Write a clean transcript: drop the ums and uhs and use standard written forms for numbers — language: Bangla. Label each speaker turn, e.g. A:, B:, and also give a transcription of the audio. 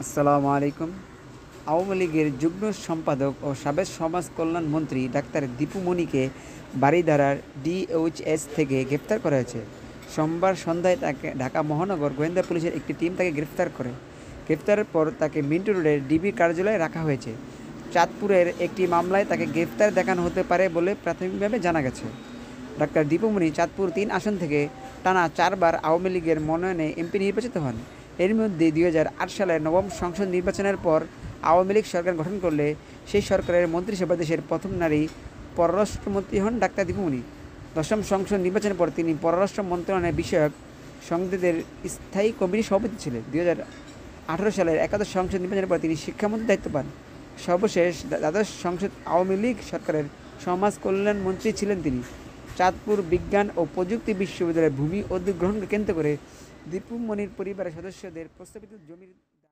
A: আসসালামু আলাইকুম। আওয়ামী লীগের যুগ্ম সম্পাদক ও সাবেক সমাজ কল্যাণ মন্ত্রী ডাক্তার দীপু মনিকে বারিধারার ডিওএইচএস থেকে গ্রেপ্তার করা হয়েছে। সোমবার সন্ধ্যায় তাকে ঢাকা মহানগর গোয়েন্দা পুলিশের একটি টিম তাকে গ্রেপ্তার করে। গ্রেপ্তারের পর তাকে মিন্টু রোডের ডিবি কার্যালয়ে রাখা হয়েছে। চাঁদপুরের একটি মামলায় তাকে গ্রেপ্তার দেখানো হতে পারে বলে প্রাথমিকভাবে জানা গেছে। ডাক্তার দীপু মনি চাঁদপুর-৩ আসন থেকে টানা ৪ বার আওয়ামী লীগের মনোনয়নে এমপি নির্বাচিত হন। এর মধ্যে ২০০৮ সালের নবম সংসদ নির্বাচনের পর আওয়ামী লীগ সরকার গঠন করলে সেই সরকারের মন্ত্রিসভায় দেশের প্রথম নারী পররাষ্ট্রমন্ত্রী হন ডাক্তার দীপু মনি। দশম সংসদ নির্বাচনের পর তিনি পররাষ্ট্র মন্ত্রণালয় বিষয়ক সংসদের স্থায়ী কমিটির সভাপতি ছিলেন। ২০১৮ সালের একাদশ সংসদ নির্বাচনের পর তিনি শিক্ষামন্ত্রীর দায়িত্ব পান। সর্বশেষ দ্বাদশ সংসদ আওয়ামী লীগ সরকারের সমাজ কল্যাণ মন্ত্রী ছিলেন তিনি। চাঁদপুর বিজ্ঞান ও প্রযুক্তি বিশ্ববিদ্যালয়ের ভূমি অধিগ্রহণকে কেন্দ্র করে দীপু মনির পরিবারের সদস্যদের প্রস্তাবিত জমির